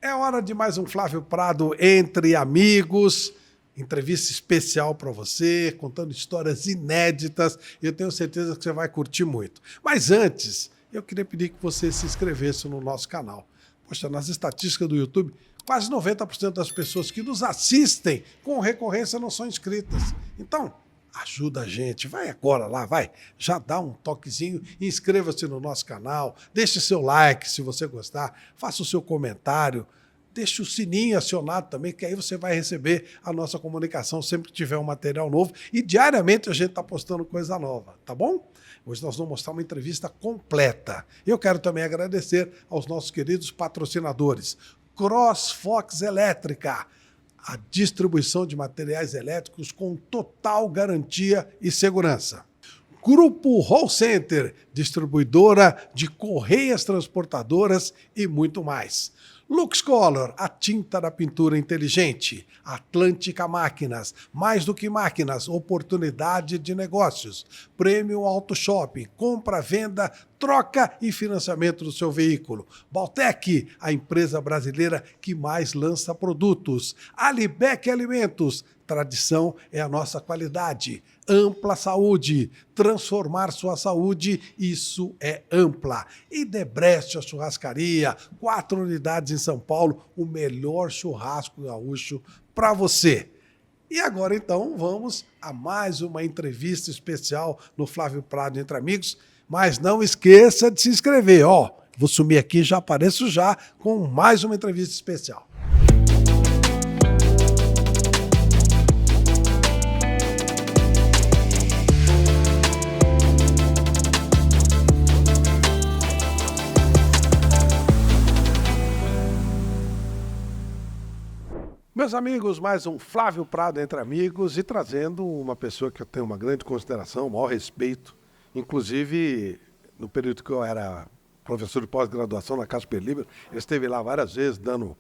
É hora de mais um Flávio Prado Entre Amigos. Entrevista especial para você, contando histórias inéditas. Eu tenho certeza que você vai curtir muito. Mas antes, eu queria pedir que você se inscrevesse no nosso canal. Poxa, nas estatísticas do YouTube, quase 90% das pessoas que nos assistem com recorrência não são inscritas. Então, ajuda a gente, vai agora lá, vai. Já dá um toquezinho, inscreva-se no nosso canal, deixe seu like se você gostar, faça o seu comentário, deixe o sininho acionado também, que aí você vai receber a nossa comunicação sempre que tiver um material novo. E diariamente a gente está postando coisa nova, tá bom? Hoje nós vamos mostrar uma entrevista completa. Eu quero também agradecer aos nossos queridos patrocinadores. CrossFox Elétrica, a distribuição de materiais elétricos com total garantia e segurança. Grupo Hall Center, distribuidora de correias transportadoras e muito mais. LuxColor, a tinta da pintura inteligente. Atlântica Máquinas, mais do que máquinas, oportunidade de negócios. Prêmio Auto Shopping, compra, venda, troca e financiamento do seu veículo. Baltec, a empresa brasileira que mais lança produtos. Alibec Alimentos, tradição é a nossa qualidade. Ampla Saúde, transformar sua saúde, isso é Ampla. E Debrecht, a churrascaria, 4 unidades em São Paulo, o melhor churrasco gaúcho para você. E agora então vamos a mais uma entrevista especial no Flávio Prado Entre Amigos, mas não esqueça de se inscrever, ó. Vou sumir aqui e já apareço já com mais uma entrevista especial. Meus amigos, mais um Flávio Prado Entre Amigos e trazendo uma pessoa que eu tenho uma grande consideração, um maior respeito. Inclusive, no período que eu era professor de pós-graduação na Casper Libero, ele esteve lá várias vezes dando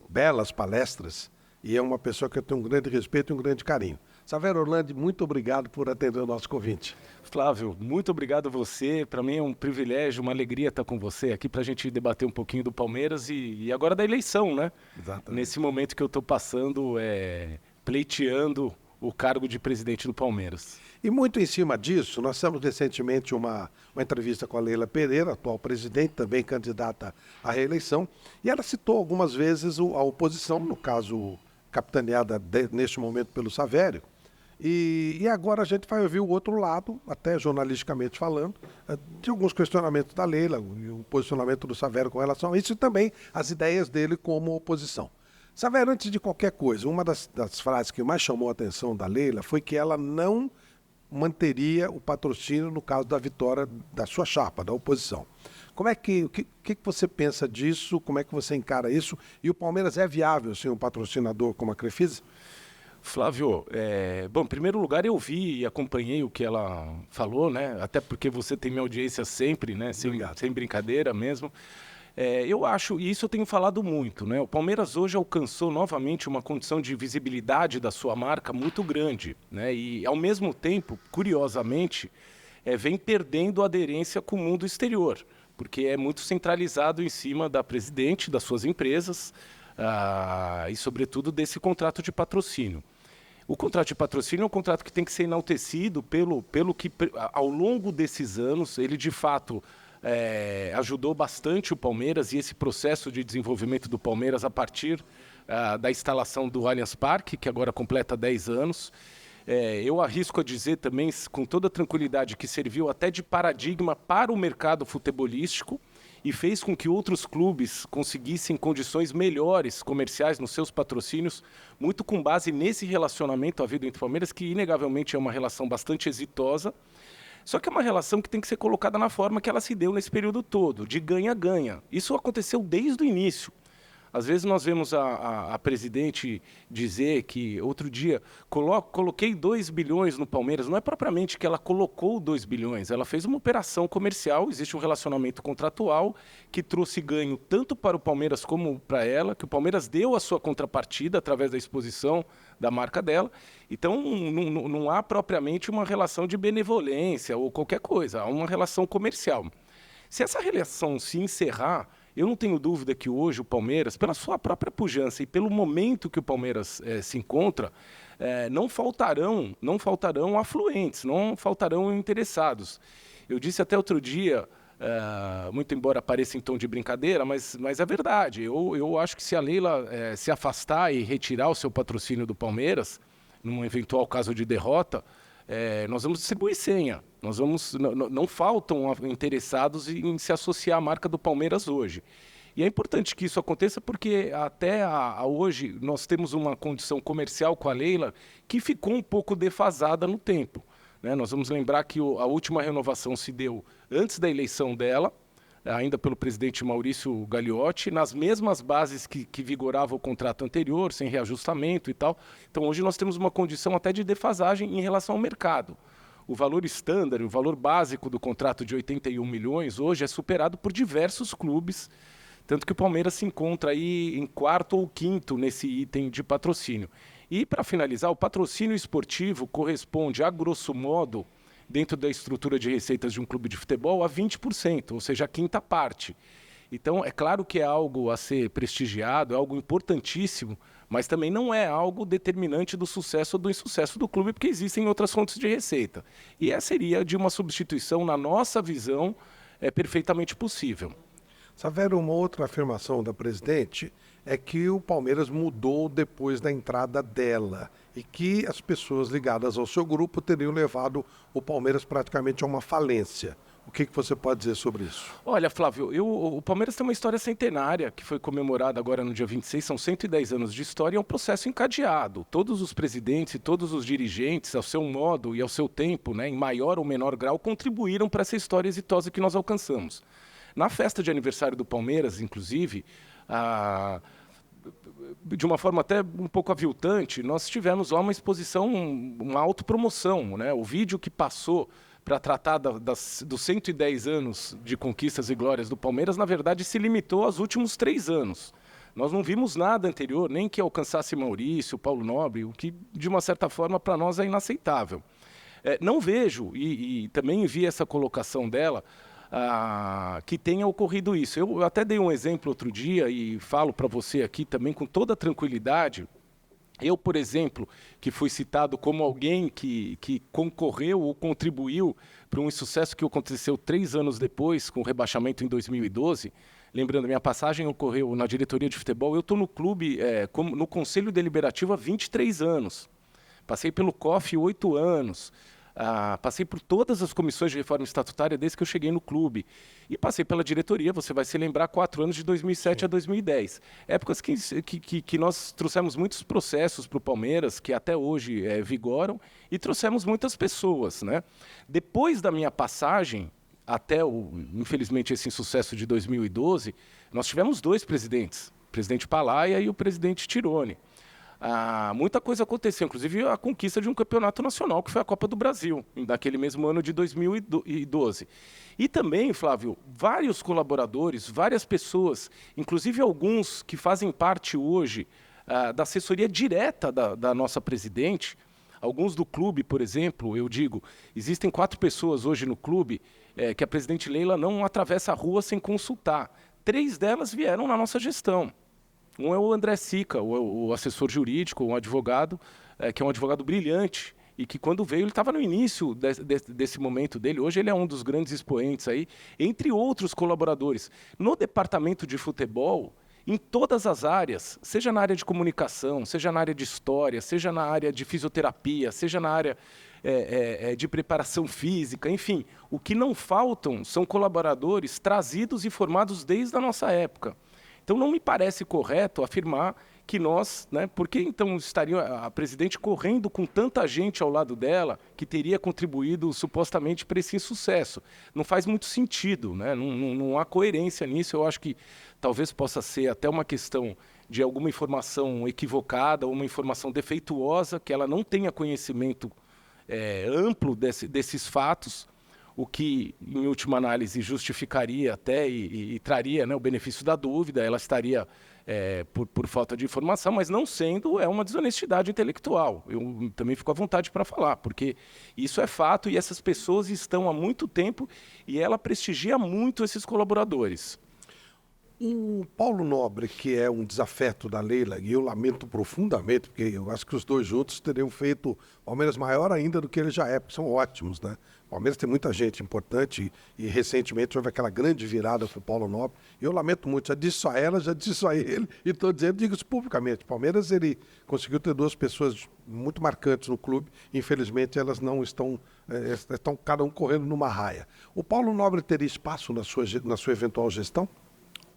belas palestras e é uma pessoa que eu tenho um grande respeito e um grande carinho. Savério Orlandi, muito obrigado por atender o nosso convite. Flávio, muito obrigado a você. Para mim é um privilégio, uma alegria estar com você aqui para a gente debater um pouquinho do Palmeiras e agora da eleição, né? Exatamente. Nesse momento que eu estou passando, pleiteando o cargo de presidente do Palmeiras. E muito em cima disso, nós temos recentemente uma entrevista com a Leila Pereira, atual presidente, também candidata à reeleição, e ela citou algumas vezes a oposição, no caso capitaneada neste momento pelo Savério. E agora a gente vai ouvir o outro lado, até jornalisticamente falando, de alguns questionamentos da Leila, e o posicionamento do Savério com relação a isso e também as ideias dele como oposição. Savério, antes de qualquer coisa, uma das frases que mais chamou a atenção da Leila foi que ela não manteria o patrocínio no caso da vitória da sua chapa, da oposição. O que você pensa disso? Como é que você encara isso? E o Palmeiras é viável sem um patrocinador como a Crefisa? Flávio, bom, em primeiro lugar eu vi e acompanhei o que ela falou, né? Até porque você tem minha audiência sempre, né? Sem brincadeira mesmo. Eu acho, e isso eu tenho falado muito, né? O Palmeiras hoje alcançou novamente uma condição de visibilidade da sua marca muito grande, né? E ao mesmo tempo, curiosamente, vem perdendo aderência com o mundo exterior, porque é muito centralizado em cima da presidente, das suas empresas, e sobretudo desse contrato de patrocínio. O contrato de patrocínio é um contrato que tem que ser enaltecido pelo que, ao longo desses anos, ele de fato ajudou bastante o Palmeiras e esse processo de desenvolvimento do Palmeiras a partir da instalação do Allianz Parque, que agora completa 10 anos. Eu arrisco a dizer também, com toda tranquilidade, que serviu até de paradigma para o mercado futebolístico e fez com que outros clubes conseguissem condições melhores comerciais nos seus patrocínios, muito com base nesse relacionamento havido entre Palmeiras, que inegavelmente é uma relação bastante exitosa, só que é uma relação que tem que ser colocada na forma que ela se deu nesse período todo, de ganha-ganha. Isso aconteceu desde o início. Às vezes nós vemos a presidente dizer que, outro dia, coloquei 2 bilhões no Palmeiras. Não é propriamente que ela colocou 2 bilhões, ela fez uma operação comercial, existe um relacionamento contratual que trouxe ganho tanto para o Palmeiras como para ela, que o Palmeiras deu a sua contrapartida através da exposição da marca dela. Então, não há propriamente uma relação de benevolência ou qualquer coisa, há uma relação comercial. Se essa relação se encerrar, Eu não tenho dúvida que hoje o Palmeiras, pela sua própria pujança e pelo momento que o Palmeiras se encontra, não faltarão afluentes, não faltarão interessados. Eu disse até outro dia, muito embora pareça em tom de brincadeira, mas é verdade. Eu acho que se a Leila se afastar e retirar o seu patrocínio do Palmeiras, num eventual caso de derrota, nós vamos distribuir senha. Não faltam interessados em se associar à marca do Palmeiras hoje. E é importante que isso aconteça porque até hoje nós temos uma condição comercial com a Leila que ficou um pouco defasada no tempo. Né? Nós vamos lembrar que a última renovação se deu antes da eleição dela, ainda pelo presidente Maurício Gagliotti, nas mesmas bases que vigorava o contrato anterior, sem reajustamento e tal. Então hoje nós temos uma condição até de defasagem em relação ao mercado. O valor estándar, o valor básico do contrato de 81 milhões, hoje é superado por diversos clubes, tanto que o Palmeiras se encontra aí em quarto ou quinto nesse item de patrocínio. E, para finalizar, o patrocínio esportivo corresponde, a grosso modo, dentro da estrutura de receitas de um clube de futebol, a 20%, ou seja, a quinta parte. Então, é claro que é algo a ser prestigiado, é algo importantíssimo, mas também não é algo determinante do sucesso ou do insucesso do clube, porque existem outras fontes de receita. E essa seria de uma substituição, na nossa visão, perfeitamente possível. Saverio, uma outra afirmação da presidente é que o Palmeiras mudou depois da entrada dela e que as pessoas ligadas ao seu grupo teriam levado o Palmeiras praticamente a uma falência. O que você pode dizer sobre isso? Olha, Flávio, o Palmeiras tem uma história centenária que foi comemorada agora no dia 26, são 110 anos de história e é um processo encadeado. Todos os presidentes e todos os dirigentes, ao seu modo e ao seu tempo, né, em maior ou menor grau, contribuíram para essa história exitosa que nós alcançamos. Na festa de aniversário do Palmeiras, inclusive, de uma forma até um pouco aviltante, nós tivemos lá uma exposição, uma autopromoção, né? O vídeo que passou para tratar dos 110 anos de conquistas e glórias do Palmeiras, na verdade, se limitou aos últimos 3 anos. Nós não vimos nada anterior, nem que alcançasse Maurício, Paulo Nobre, o que, de uma certa forma, para nós é inaceitável. Não vejo, e também vi essa colocação dela, que tenha ocorrido isso. Eu até dei um exemplo outro dia e falo para você aqui também com toda tranquilidade. Eu, por exemplo, que fui citado como alguém que concorreu ou contribuiu para um insucesso que aconteceu 3 anos depois, com o rebaixamento em 2012, lembrando, minha passagem ocorreu na diretoria de futebol, eu estou no clube, no Conselho Deliberativo há 23 anos. Passei pelo COF 8 anos. Passei por todas as comissões de reforma estatutária desde que eu cheguei no clube. E passei pela diretoria, você vai se lembrar, 4 anos de 2007 a 2010. Épocas que nós trouxemos muitos processos para o Palmeiras, que até hoje vigoram, e trouxemos muitas pessoas. Né? Depois da minha passagem, até, infelizmente, esse insucesso de 2012, nós tivemos 2 presidentes, o presidente Palaia e o presidente Tironi. Muita coisa aconteceu, inclusive a conquista de um campeonato nacional, que foi a Copa do Brasil, naquele mesmo ano de 2012. E também, Flávio, vários colaboradores, várias pessoas, inclusive alguns que fazem parte hoje da assessoria direta da nossa presidente, alguns do clube, por exemplo, eu digo, existem 4 pessoas hoje no clube que a presidente Leila não atravessa a rua sem consultar. 3 delas vieram na nossa gestão. Um é o André Sica, o assessor jurídico, um advogado, que é um advogado brilhante, e que quando veio, ele estava no início desse momento dele. Hoje ele é um dos grandes expoentes aí, entre outros colaboradores. No departamento de futebol, em todas as áreas, seja na área de comunicação, seja na área de história, seja na área de fisioterapia, seja na área de preparação física, enfim, o que não faltam são colaboradores trazidos e formados desde a nossa época. Então, não me parece correto afirmar que nós, né, por que então estaria a presidente correndo com tanta gente ao lado dela que teria contribuído supostamente para esse insucesso? Não faz muito sentido, né? Não há coerência nisso. Eu acho que talvez possa ser até uma questão de alguma informação equivocada, uma informação defeituosa, que ela não tenha conhecimento amplo desses fatos, o que, em última análise, justificaria até e traria, né, o benefício da dúvida, ela estaria por falta de informação, mas não sendo, é uma desonestidade intelectual. Eu também fico à vontade para falar, porque isso é fato e essas pessoas estão há muito tempo e ela prestigia muito esses colaboradores. Em Paulo Nobre, que é um desafeto da Leila, e eu lamento profundamente, porque eu acho que os dois juntos teriam feito Palmeiras maior ainda do que ele já é, porque são ótimos, né? O Palmeiras tem muita gente importante e recentemente houve aquela grande virada para o Paulo Nobre. E eu lamento muito, já disse isso a ela, já disse isso a ele, e estou dizendo, digo isso publicamente. O Palmeiras, ele conseguiu ter duas pessoas muito marcantes no clube, infelizmente elas não estão, estão cada um correndo numa raia. O Paulo Nobre teria espaço na sua eventual gestão?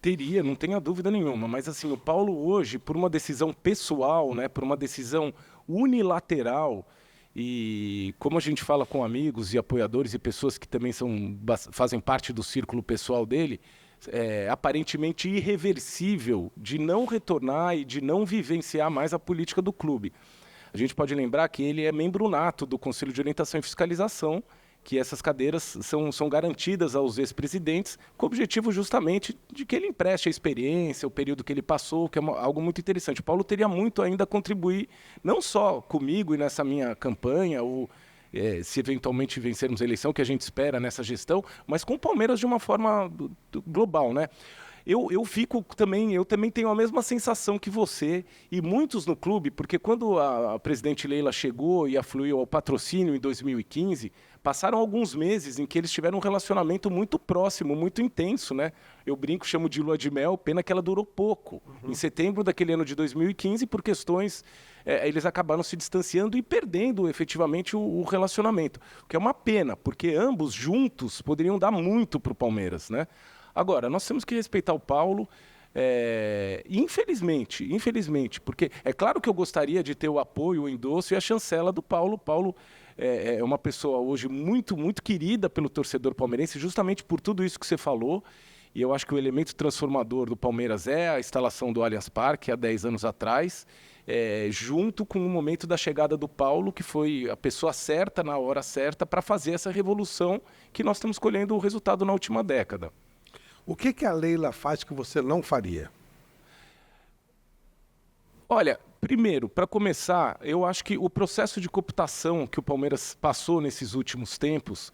Teria, não tenha dúvida nenhuma, mas assim, o Paulo hoje, por uma decisão pessoal, né, por uma decisão unilateral, e como a gente fala com amigos e apoiadores e pessoas que também fazem parte do círculo pessoal dele, é aparentemente irreversível de não retornar e de não vivenciar mais a política do clube. A gente pode lembrar que ele é membro nato do Conselho de Orientação e Fiscalização, que essas cadeiras são garantidas aos ex-presidentes, com o objetivo justamente de que ele empreste a experiência, o período que ele passou, que é algo muito interessante. O Paulo teria muito ainda a contribuir, não só comigo e nessa minha campanha, ou se eventualmente vencermos a eleição, que a gente espera nessa gestão, mas com o Palmeiras de uma forma global, né? Eu também tenho a mesma sensação que você e muitos no clube, porque quando a presidente Leila chegou e afluiu ao patrocínio em 2015, passaram alguns meses em que eles tiveram um relacionamento muito próximo, muito intenso, né? Eu brinco, chamo de lua de mel, pena que ela durou pouco. Em setembro daquele ano de 2015, por questões, eles acabaram se distanciando e perdendo efetivamente o relacionamento, o que é uma pena, porque ambos juntos poderiam dar muito para o Palmeiras, né? Agora, nós temos que respeitar o Paulo, infelizmente, porque é claro que eu gostaria de ter o apoio, o endosso e a chancela do Paulo. Paulo é uma pessoa hoje muito, muito querida pelo torcedor palmeirense, justamente por tudo isso que você falou. E eu acho que o elemento transformador do Palmeiras é a instalação do Allianz Parque, há 10 anos atrás, junto com o momento da chegada do Paulo, que foi a pessoa certa, na hora certa, para fazer essa revolução que nós estamos colhendo o resultado na última década. O que a Leila faz que você não faria? Olha, primeiro, para começar, eu acho que o processo de cooptação que o Palmeiras passou nesses últimos tempos,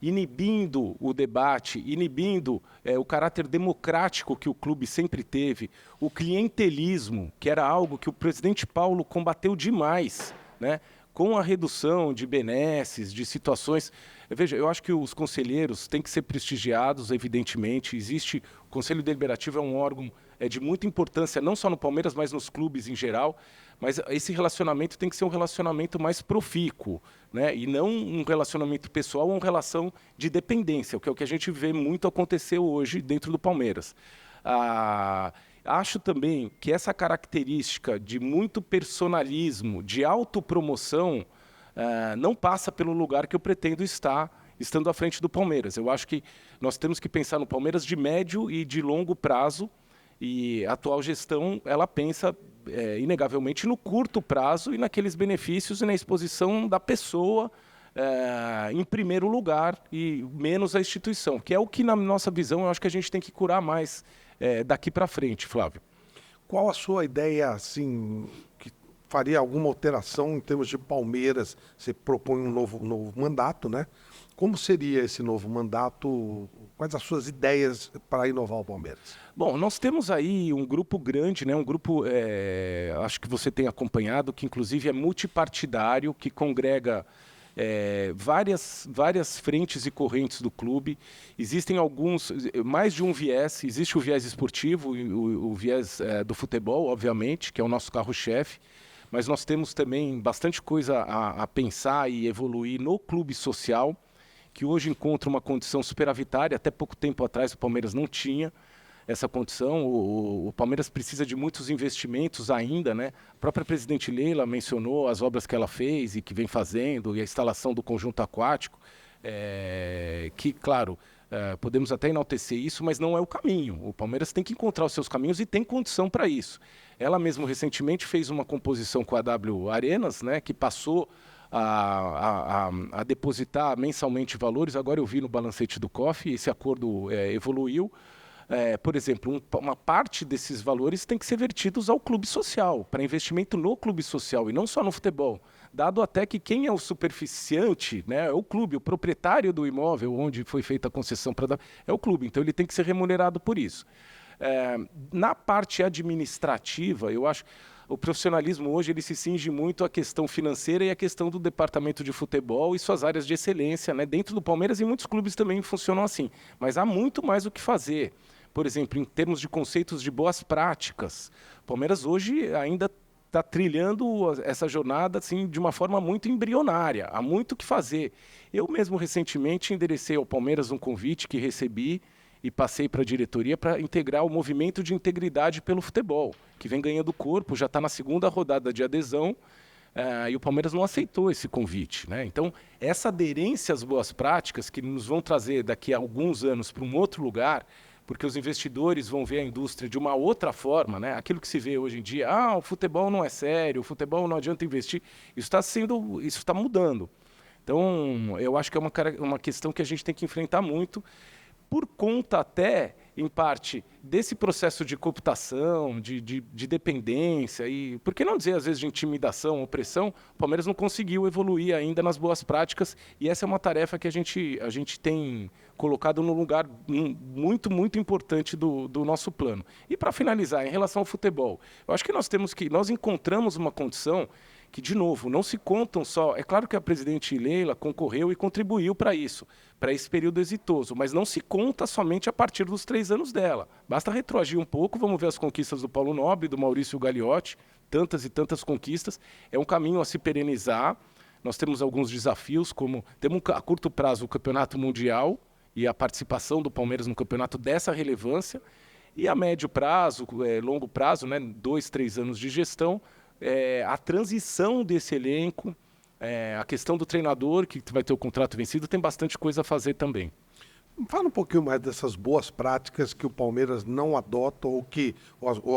inibindo o debate, inibindo o caráter democrático que o clube sempre teve, o clientelismo, que era algo que o presidente Paulo combateu demais, né? Com a redução de benesses, de situações. Veja, eu acho que os conselheiros têm que ser prestigiados, evidentemente. O Conselho Deliberativo é um órgão de muita importância, não só no Palmeiras, mas nos clubes em geral. Mas esse relacionamento tem que ser um relacionamento mais profícuo, né? E não um relacionamento pessoal ou uma relação de dependência, que é o que a gente vê muito acontecer hoje dentro do Palmeiras. Acho também que essa característica de muito personalismo, de autopromoção, não passa pelo lugar que eu pretendo estar, estando à frente do Palmeiras. Eu acho que nós temos que pensar no Palmeiras de médio e de longo prazo, e a atual gestão ela pensa, inegavelmente, no curto prazo e naqueles benefícios e na exposição da pessoa em primeiro lugar e menos a instituição, que é o que, na nossa visão, eu acho que a gente tem que curar mais daqui para frente, Flávio. Qual a sua ideia, assim, que faria alguma alteração em termos de Palmeiras? Você propõe um novo mandato, né? Como seria esse novo mandato? Quais as suas ideias para inovar o Palmeiras? Bom, nós temos aí um grupo grande, né? Um grupo, acho que você tem acompanhado, que inclusive é multipartidário, que congrega várias frentes e correntes do clube. Existem mais de um viés. Existe o viés esportivo, o viés do futebol, obviamente, que é o nosso carro-chefe, mas nós temos também bastante coisa a pensar e evoluir no clube social, que hoje encontra uma condição superavitária. Até pouco tempo atrás o Palmeiras não tinha essa condição. O Palmeiras precisa de muitos investimentos ainda, né? A própria presidente Leila mencionou as obras que ela fez e que vem fazendo, e a instalação do conjunto aquático, que, claro, podemos até enaltecer isso, mas não é o caminho. O Palmeiras tem que encontrar os seus caminhos e tem condição para isso. Ela mesmo recentemente fez uma composição com a W Arenas, né, que passou a depositar mensalmente valores. Agora eu vi no balancete do COF, esse acordo evoluiu. Por exemplo, uma parte desses valores tem que ser vertidos ao clube social, para investimento no clube social e não só no futebol. dado até que quem é o superficiante, né, é o clube, o proprietário do imóvel onde foi feita a concessão para dar, é o clube, então ele tem que ser remunerado por isso. Na parte administrativa, eu acho o profissionalismo hoje ele se cinge muito à questão financeira e à questão do departamento de futebol e suas áreas de excelência, né? Dentro do Palmeiras e muitos clubes também funcionam assim, mas há muito mais o que fazer. Por exemplo, em termos de conceitos de boas práticas, o Palmeiras hoje ainda está trilhando essa jornada assim, de uma forma muito embrionária, há muito o que fazer. Eu mesmo recentemente enderecei ao Palmeiras um convite que recebi e passei para a diretoria para integrar o movimento de integridade pelo futebol, que vem ganhando corpo, já está na segunda rodada de adesão, e o Palmeiras não aceitou esse convite, né? Então, essa aderência às boas práticas, que nos vão trazer daqui a alguns anos para um outro lugar, porque os investidores vão ver a indústria de uma outra forma, né? Aquilo que se vê hoje em dia, o futebol não é sério, o futebol não adianta investir, isso está mudando. Então, eu acho que é uma questão que a gente tem que enfrentar muito, por conta até, em parte, desse processo de cooptação, de dependência, e por que não dizer, às vezes, de intimidação, opressão, o Palmeiras não conseguiu evoluir ainda nas boas práticas, e essa é uma tarefa que a gente tem colocado num lugar muito, muito importante do nosso plano. E para finalizar, em relação ao futebol, eu acho que nós encontramos uma condição que, de novo, não se contam só... É claro que a presidente Leila concorreu e contribuiu para isso, para esse período exitoso, mas não se conta somente a partir dos 3 anos dela. Basta retroagir um pouco, vamos ver as conquistas do Paulo Nobre, do Maurício Gagliotti, tantas e tantas conquistas. É um caminho a se perenizar. Nós temos alguns desafios, como temos a curto prazo o Campeonato Mundial e a participação do Palmeiras no campeonato dessa relevância, e a médio prazo, longo prazo, né, 2, 3 anos de gestão, a transição desse elenco, a questão do treinador, que vai ter o contrato vencido, tem bastante coisa a fazer também. Fala um pouquinho mais dessas boas práticas que o Palmeiras não adota ou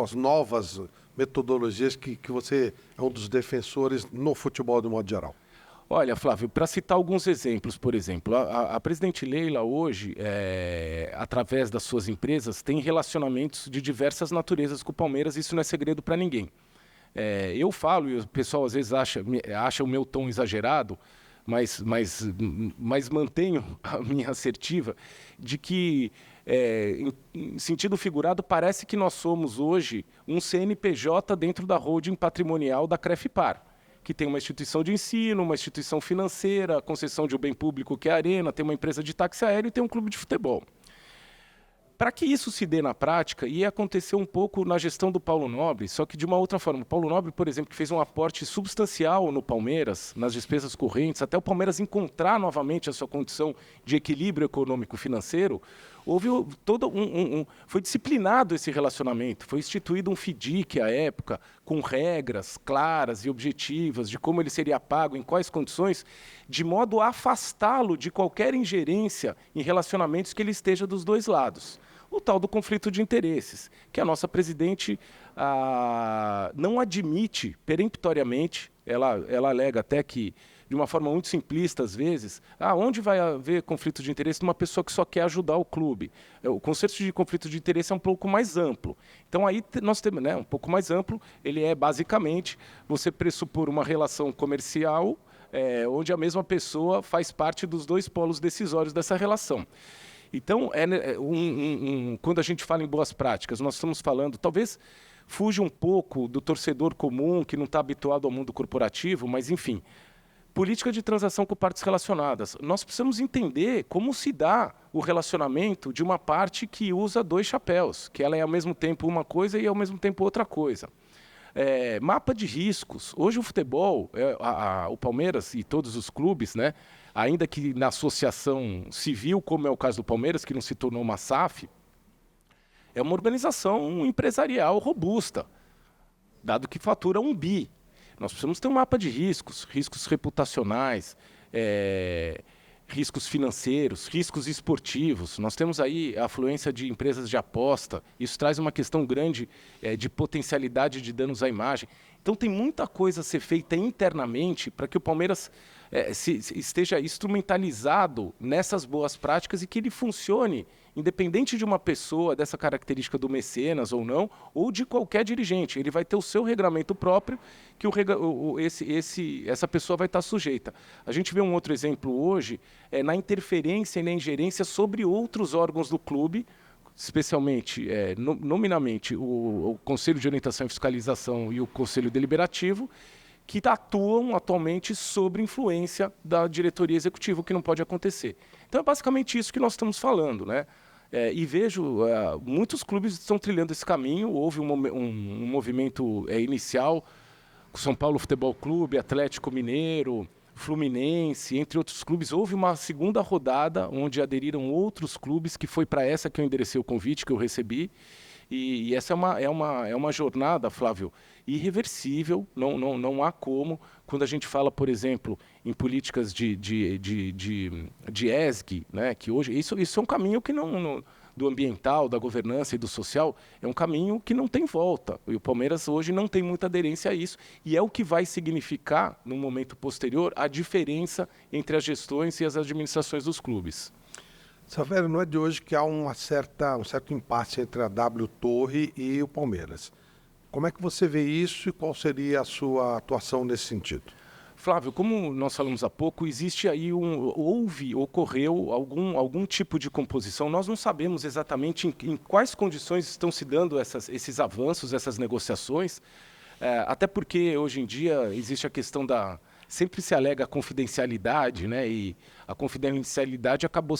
as novas metodologias que você é um dos defensores no futebol de modo geral. Olha, Flávio, para citar alguns exemplos, por exemplo, a presidente Leila hoje, através das suas empresas, tem relacionamentos de diversas naturezas com o Palmeiras, isso não é segredo para ninguém. Eu falo, e o pessoal às vezes acha o meu tom exagerado, mas mantenho a minha assertiva de que, em sentido figurado, parece que nós somos hoje um CNPJ dentro da holding patrimonial da Crefipar, que tem uma instituição de ensino, uma instituição financeira, a concessão de um bem público que é a Arena, tem uma empresa de táxi aéreo e tem um clube de futebol. Para que isso se dê na prática, ia acontecer um pouco na gestão do Paulo Nobre, só que de uma outra forma. O Paulo Nobre, por exemplo, que fez um aporte substancial no Palmeiras, nas despesas correntes, até o Palmeiras encontrar novamente a sua condição de equilíbrio econômico-financeiro, houve foi disciplinado esse relacionamento, foi instituído um FDIC à época, com regras claras e objetivas de como ele seria pago, em quais condições, de modo a afastá-lo de qualquer ingerência em relacionamentos que ele esteja dos dois lados. O tal do conflito de interesses, que a nossa presidente não admite peremptoriamente, ela alega até que, de uma forma muito simplista às vezes, onde vai haver conflito de interesse de uma pessoa que só quer ajudar o clube? O conceito de conflito de interesse é um pouco mais amplo. Então aí nós temos, um pouco mais amplo, ele é basicamente você pressupor uma relação comercial onde a mesma pessoa faz parte dos dois polos decisórios dessa relação. Então, quando a gente fala em boas práticas, nós estamos falando, talvez fuja um pouco do torcedor comum que não está habituado ao mundo corporativo, mas enfim, política de transação com partes relacionadas. Nós precisamos entender como se dá o relacionamento de uma parte que usa 2 chapéus, que ela é ao mesmo tempo uma coisa e ao mesmo tempo outra coisa. Mapa de riscos. Hoje o futebol, o Palmeiras e todos os clubes, né, ainda que na associação civil, como é o caso do Palmeiras, que não se tornou uma SAF, é uma organização empresarial robusta, dado que fatura 1 bi. Nós precisamos ter um mapa de riscos reputacionais, riscos financeiros, riscos esportivos. Nós temos aí a afluência de empresas de aposta. Isso traz uma questão grande de potencialidade de danos à imagem. Então tem muita coisa a ser feita internamente para que o Palmeiras esteja instrumentalizado nessas boas práticas e que ele funcione, independente de uma pessoa dessa característica do mecenas ou não, ou de qualquer dirigente. Ele vai ter o seu regramento próprio que essa pessoa vai estar sujeita. A gente vê um outro exemplo hoje na interferência e na ingerência sobre outros órgãos do clube, especialmente, nominalmente, o Conselho de Orientação e Fiscalização e o Conselho Deliberativo, que atuam atualmente sob influência da diretoria executiva, o que não pode acontecer. Então é basicamente isso que nós estamos falando, né? E vejo muitos clubes estão trilhando esse caminho. Houve um movimento inicial, São Paulo Futebol Clube, Atlético Mineiro, Fluminense, entre outros clubes. Houve uma segunda rodada onde aderiram outros clubes, que foi para essa que eu enderecei o convite, que eu recebi. E essa é uma jornada, Flávio, irreversível. Não há como. Quando a gente fala, por exemplo, em políticas de ESG, né, que hoje isso é um caminho que do ambiental, da governança e do social, é um caminho que não tem volta. E o Palmeiras hoje não tem muita aderência a isso. E é o que vai significar, no momento posterior, a diferença entre as gestões e as administrações dos clubes. Savério, não é de hoje que há um certo impasse entre a W Torre e o Palmeiras. Como é que você vê isso e qual seria a sua atuação nesse sentido? Flávio, como nós falamos há pouco, existe aí ocorreu algum tipo de composição. Nós não sabemos exatamente em quais condições estão se dando esses avanços, essas negociações, até porque hoje em dia existe a questão sempre se alega a confidencialidade, né? E a confidencialidade acaba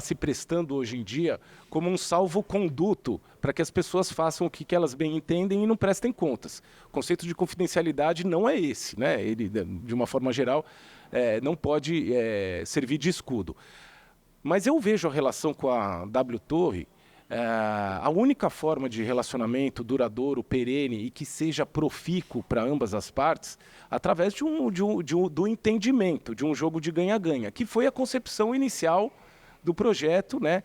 se prestando hoje em dia como um salvo-conduto para que as pessoas façam o que elas bem entendem e não prestem contas. O conceito de confidencialidade não é esse, né? Ele, de uma forma geral, não pode servir de escudo. Mas eu vejo a relação com a W Torre, a única forma de relacionamento duradouro, perene e que seja profícuo para ambas as partes, através do entendimento, de um jogo de ganha-ganha, que foi a concepção inicial do projeto, né?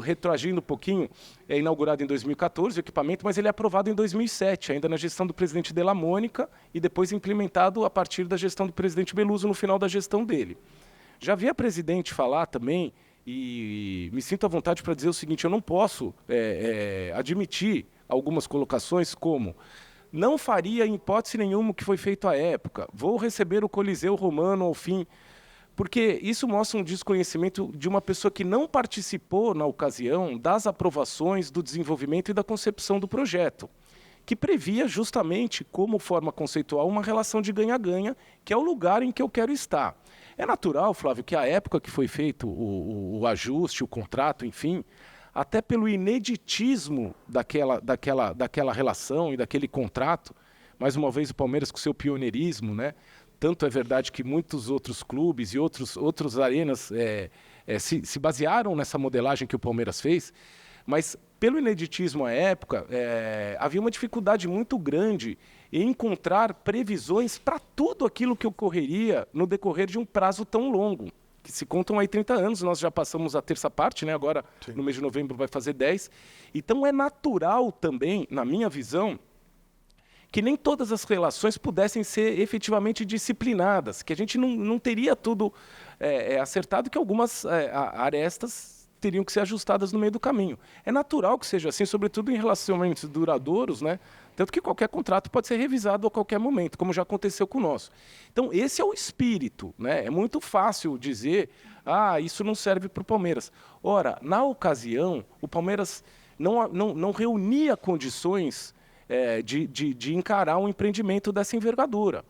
Retroagindo um pouquinho, é inaugurado em 2014 o equipamento, mas ele é aprovado em 2007, ainda na gestão do presidente Della Mônica e depois implementado a partir da gestão do presidente Beluso no final da gestão dele. Já vi a presidente falar também, e me sinto à vontade para dizer o seguinte: eu não posso admitir algumas colocações como não faria em hipótese nenhuma o que foi feito à época, vou receber o Coliseu Romano ao fim, porque isso mostra um desconhecimento de uma pessoa que não participou na ocasião das aprovações, do desenvolvimento e da concepção do projeto, que previa justamente como forma conceitual uma relação de ganha-ganha, que é o lugar em que eu quero estar. É natural, Flávio, que a época que foi feito o ajuste, o contrato, enfim, até pelo ineditismo daquela relação e daquele contrato, mais uma vez o Palmeiras com seu pioneirismo, né? Tanto é verdade que muitos outros clubes e outros arenas se basearam nessa modelagem que o Palmeiras fez, mas pelo ineditismo à época, havia uma dificuldade muito grande em encontrar previsões para tudo aquilo que ocorreria no decorrer de um prazo tão longo, que se contam aí 30 anos, nós já passamos a terça parte, né? Agora, sim, no mês de novembro vai fazer 10. Então é natural também, na minha visão, que nem todas as relações pudessem ser efetivamente disciplinadas, que a gente não teria tudo acertado, que algumas arestas teriam que ser ajustadas no meio do caminho. É natural que seja assim, sobretudo em relacionamentos duradouros, né? Tanto que qualquer contrato pode ser revisado a qualquer momento, como já aconteceu com o nosso. Então, esse é o espírito, né? É muito fácil dizer, isso não serve para o Palmeiras. Ora, na ocasião, o Palmeiras não reunia condições de encarar um empreendimento dessa envergadura.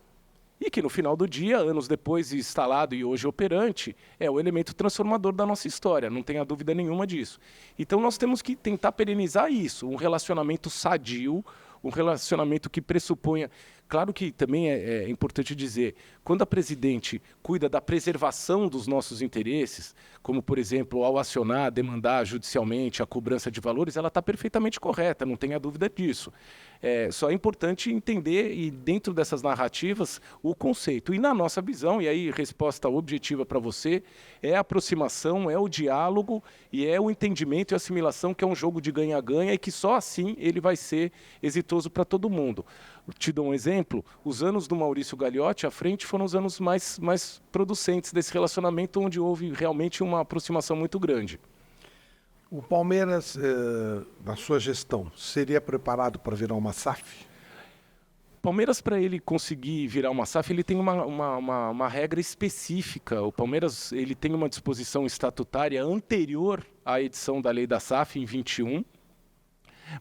E que, no final do dia, anos depois instalado e hoje operante, é o elemento transformador da nossa história, não tenha dúvida nenhuma disso. Então, nós temos que tentar perenizar isso, um relacionamento sadio, um relacionamento que pressuponha Claro que também é importante dizer, quando a presidente cuida da preservação dos nossos interesses, como, por exemplo, ao acionar, demandar judicialmente a cobrança de valores, ela está perfeitamente correta, não tenha dúvida disso. Só é importante entender, e dentro dessas narrativas, o conceito. E na nossa visão, e aí resposta objetiva para você, é a aproximação, é o diálogo e é o entendimento e assimilação, que é um jogo de ganha-ganha e que só assim ele vai ser exitoso para todo mundo. Te dou um exemplo, os anos do Maurício Gagliotti à frente foram os anos mais producentes desse relacionamento, onde houve realmente uma aproximação muito grande. O Palmeiras, na sua gestão, seria preparado para virar uma SAF? Palmeiras, para ele conseguir virar uma SAF, ele tem uma regra específica. O Palmeiras ele tem uma disposição estatutária anterior à edição da lei da SAF em 21,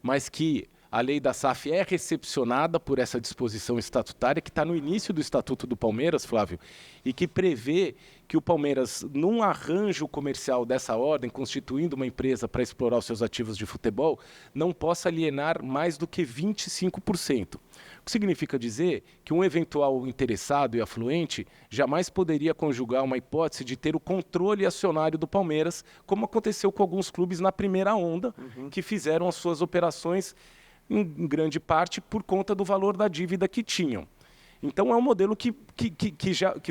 mas que a lei da SAF é recepcionada por essa disposição estatutária que está no início do Estatuto do Palmeiras, Flávio, e que prevê que o Palmeiras, num arranjo comercial dessa ordem, constituindo uma empresa para explorar os seus ativos de futebol, não possa alienar mais do que 25%. O que significa dizer que um eventual interessado e afluente jamais poderia conjugar uma hipótese de ter o controle acionário do Palmeiras, como aconteceu com alguns clubes na primeira onda, que fizeram as suas operações em grande parte por conta do valor da dívida que tinham. Então é um modelo que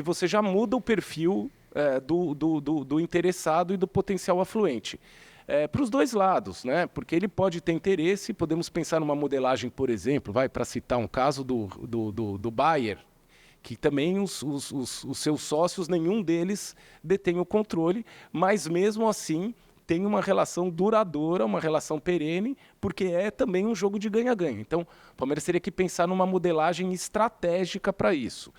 você já muda o perfil do interessado e do potencial afluente. Para os dois lados, né? Porque ele pode ter interesse, podemos pensar numa modelagem, por exemplo, para citar um caso do Bayer, que também os seus sócios, nenhum deles detém o controle, mas mesmo assim tem uma relação duradoura, uma relação perene, porque é também um jogo de ganha-ganha. Então, o Palmeiras teria que pensar numa modelagem estratégica para isso.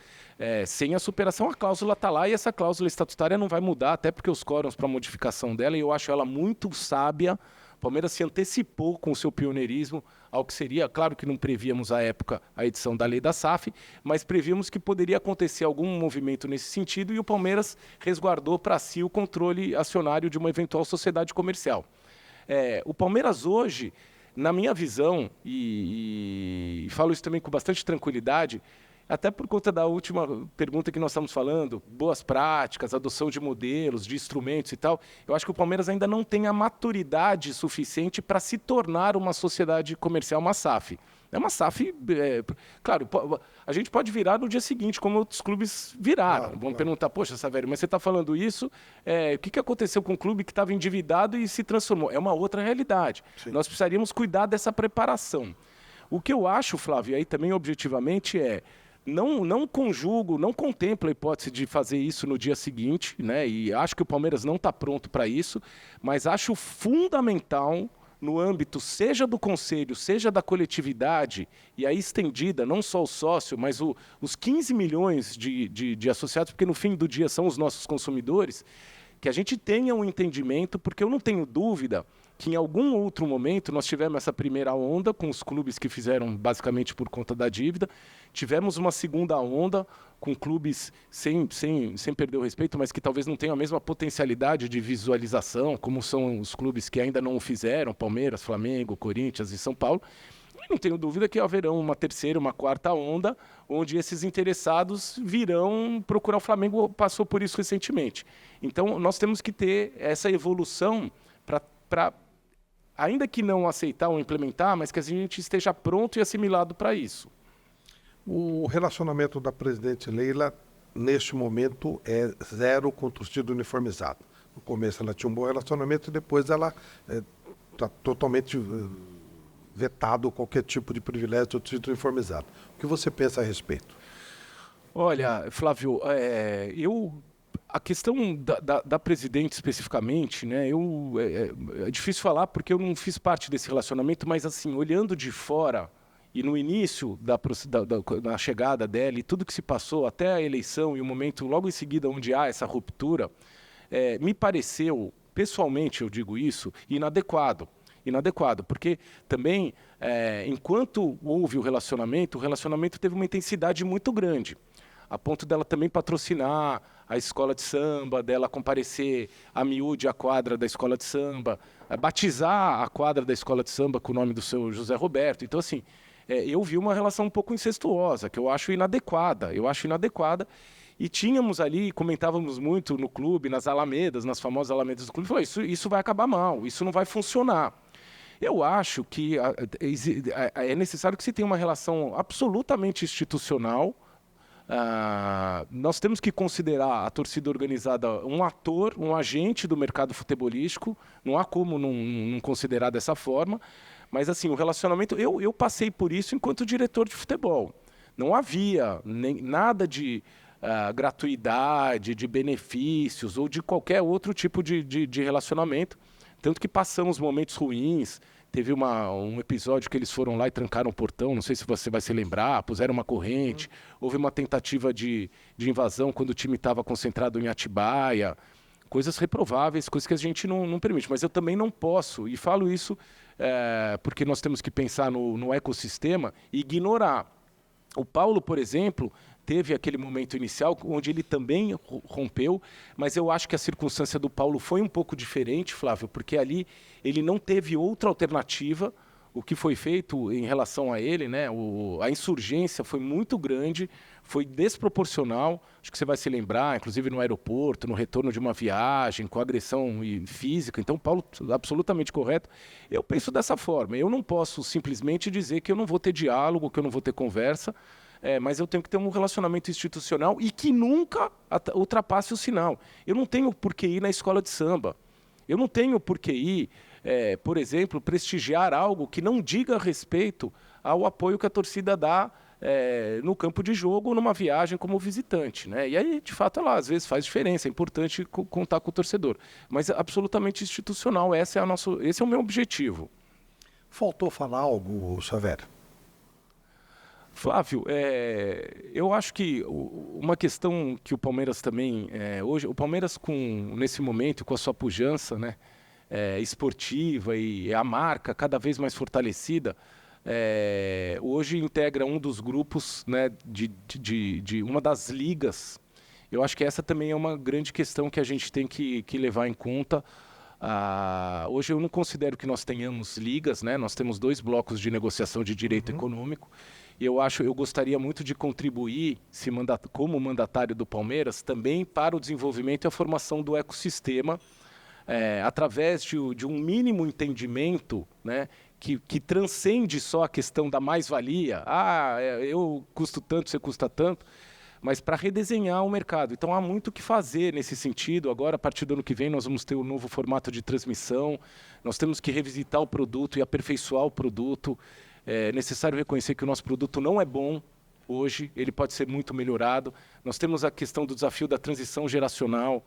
Sem a superação, a cláusula está lá e essa cláusula estatutária não vai mudar, até porque os quórums para modificação dela, e eu acho ela muito sábia. O Palmeiras se antecipou com o seu pioneirismo ao que seria, claro que não prevíamos à época a edição da lei da SAF, mas prevíamos que poderia acontecer algum movimento nesse sentido e o Palmeiras resguardou para si o controle acionário de uma eventual sociedade comercial. O Palmeiras hoje, na minha visão, e falo isso também com bastante tranquilidade, até por conta da última pergunta que nós estamos falando, boas práticas, adoção de modelos, de instrumentos e tal, eu acho que o Palmeiras ainda não tem a maturidade suficiente para se tornar uma sociedade comercial, uma SAF. É uma SAF, claro, a gente pode virar no dia seguinte, como outros clubes viraram. Vamos perguntar, poxa, Savério, mas você está falando isso, o que aconteceu com o clube que estava endividado e se transformou? É uma outra realidade. Sim. Nós precisaríamos cuidar dessa preparação. O que eu acho, Flávio, aí também objetivamente não conjugo, não contemplo a hipótese de fazer isso no dia seguinte, né? E acho que o Palmeiras não está pronto para isso, mas acho fundamental no âmbito seja do conselho, seja da coletividade, e aí estendida, não só o sócio, mas os 15 milhões de associados, porque no fim do dia são os nossos consumidores, que a gente tenha um entendimento, porque eu não tenho dúvida que em algum outro momento nós tivemos essa primeira onda com os clubes que fizeram basicamente por conta da dívida, tivemos uma segunda onda com clubes sem perder o respeito, mas que talvez não tenham a mesma potencialidade de visualização, como são os clubes que ainda não o fizeram, Palmeiras, Flamengo, Corinthians e São Paulo. E não tenho dúvida que haverão uma terceira, uma quarta onda, onde esses interessados virão procurar o Flamengo, passou por isso recentemente. Então, nós temos que ter essa evolução para ainda que não aceitar ou implementar, mas que a gente esteja pronto e assimilado para isso. O relacionamento da presidente Leila, neste momento, é zero com torcida uniformizada. No começo ela tinha um bom relacionamento e depois ela está totalmente vetado qualquer tipo de privilégio de torcida uniformizada. O que você pensa a respeito? Olha, Flávio, a questão da presidente especificamente, né? É difícil falar porque eu não fiz parte desse relacionamento, mas assim, olhando de fora e no início da chegada dela e tudo que se passou até a eleição e o momento logo em seguida onde há essa ruptura, me pareceu, pessoalmente eu digo isso, inadequado, porque também, enquanto houve o relacionamento teve uma intensidade muito grande, a ponto dela também patrocinar a escola de samba, dela comparecer a miúde à quadra da escola de samba, batizar a quadra da escola de samba com o nome do seu José Roberto. Então, assim, eu vi uma relação um pouco incestuosa, que eu acho inadequada. E tínhamos ali, comentávamos muito no clube, nas alamedas, nas famosas alamedas do clube, falou, isso vai acabar mal, isso não vai funcionar. Eu acho que é necessário que se tenha uma relação absolutamente institucional. Nós temos que considerar a torcida organizada um ator, um agente do mercado futebolístico, não há como não considerar dessa forma, mas assim, o relacionamento, eu passei por isso enquanto diretor de futebol. Não havia nada de gratuidade, de benefícios ou de qualquer outro tipo de relacionamento, tanto que passamos momentos ruins. Teve um episódio que eles foram lá e trancaram o portão, não sei se você vai se lembrar, puseram uma corrente, houve uma tentativa de invasão quando o time estava concentrado em Atibaia, coisas reprováveis, coisas que a gente não permite. Mas eu também não posso, e falo isso porque nós temos que pensar no ecossistema e ignorar. O Paulo, por exemplo, teve aquele momento inicial onde ele também rompeu, mas eu acho que a circunstância do Paulo foi um pouco diferente, Flávio, porque ali ele não teve outra alternativa. O que foi feito em relação a ele, né? A insurgência foi muito grande, foi desproporcional. Acho que você vai se lembrar, inclusive no aeroporto, no retorno de uma viagem, com agressão física. Então, Paulo, absolutamente correto. Eu penso dessa forma. Eu não posso simplesmente dizer que eu não vou ter diálogo, que eu não vou ter conversa, mas eu tenho que ter um relacionamento institucional e que nunca ultrapasse o sinal. Eu não tenho por que ir na escola de samba. Eu não tenho por que ir, por exemplo, prestigiar algo que não diga respeito ao apoio que a torcida dá no campo de jogo ou numa viagem como visitante, né? E aí, de fato, ela às vezes faz diferença, é importante contar com o torcedor. Mas é absolutamente institucional, esse é o meu objetivo. Faltou falar algo, Savério? Flávio, eu acho que uma questão que o Palmeiras também, hoje, o Palmeiras nesse momento, com a sua pujança, né, esportiva e a marca cada vez mais fortalecida, hoje integra um dos grupos, né, de uma das ligas. Eu acho que essa também é uma grande questão que a gente tem que levar em conta. Hoje eu não considero que nós tenhamos ligas, né? Nós temos 2 blocos de negociação de direito econômico. Eu gostaria muito de contribuir, como mandatário do Palmeiras, também para o desenvolvimento e a formação do ecossistema, através de um mínimo entendimento, né, que transcende só a questão da mais-valia. Eu custo tanto, você custa tanto, mas para redesenhar o mercado. Então há muito o que fazer nesse sentido. Agora, a partir do ano que vem, nós vamos ter um novo formato de transmissão, nós temos que revisitar o produto e aperfeiçoar o produto. É necessário reconhecer que o nosso produto não é bom hoje, ele pode ser muito melhorado. Nós temos a questão do desafio da transição geracional,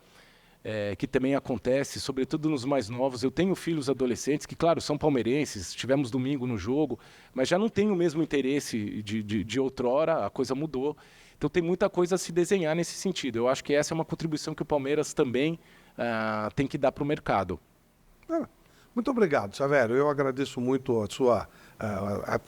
que também acontece, sobretudo nos mais novos. Eu tenho filhos adolescentes que, claro, são palmeirenses, estivemos domingo no jogo, mas já não têm o mesmo interesse de outrora, a coisa mudou. Então tem muita coisa a se desenhar nesse sentido. Eu acho que essa é uma contribuição que o Palmeiras também tem que dar para o mercado. Muito obrigado, Savério. Eu agradeço muito a sua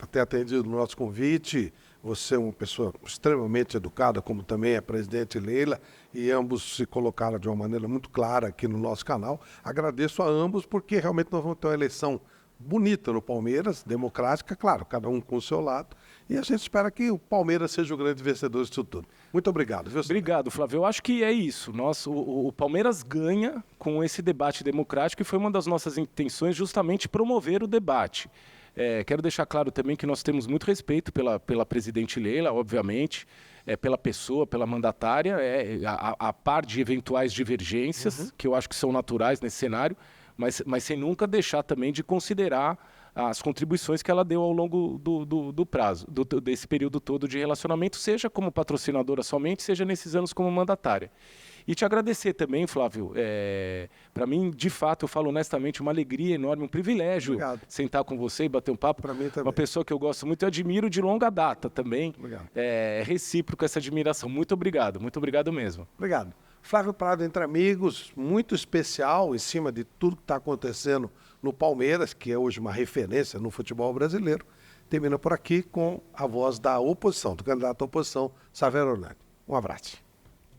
ter atendido o nosso convite. Você é uma pessoa extremamente educada, como também a presidente Leila, e ambos se colocaram de uma maneira muito clara aqui no nosso canal. Agradeço a ambos, porque realmente nós vamos ter uma eleição bonita no Palmeiras, democrática, claro, cada um com o seu lado. E a gente espera que o Palmeiras seja o grande vencedor disso tudo. Muito obrigado. Viu? Obrigado, Flávio. Eu acho que é isso. O Palmeiras ganha com esse debate democrático e foi uma das nossas intenções justamente promover o debate. Quero deixar claro também que nós temos muito respeito pela presidente Leila, obviamente, pela pessoa, pela mandatária, a par de eventuais divergências, que eu acho que são naturais nesse cenário, mas sem nunca deixar também de considerar as contribuições que ela deu ao longo do prazo, desse período todo de relacionamento, seja como patrocinadora somente, seja nesses anos como mandatária. E te agradecer também, Flávio. Para mim, de fato, eu falo honestamente, uma alegria enorme, um privilégio sentar com você e bater um papo. Para mim também. Uma pessoa que eu gosto muito e admiro de longa data também. Obrigado. É recíproco essa admiração. Muito obrigado mesmo. Obrigado. Flávio Prado Entre Amigos, muito especial em cima de tudo que está acontecendo no Palmeiras, que é hoje uma referência no futebol brasileiro. Termina por aqui com a voz da oposição, do candidato à oposição, Savério Orlando. Um abraço.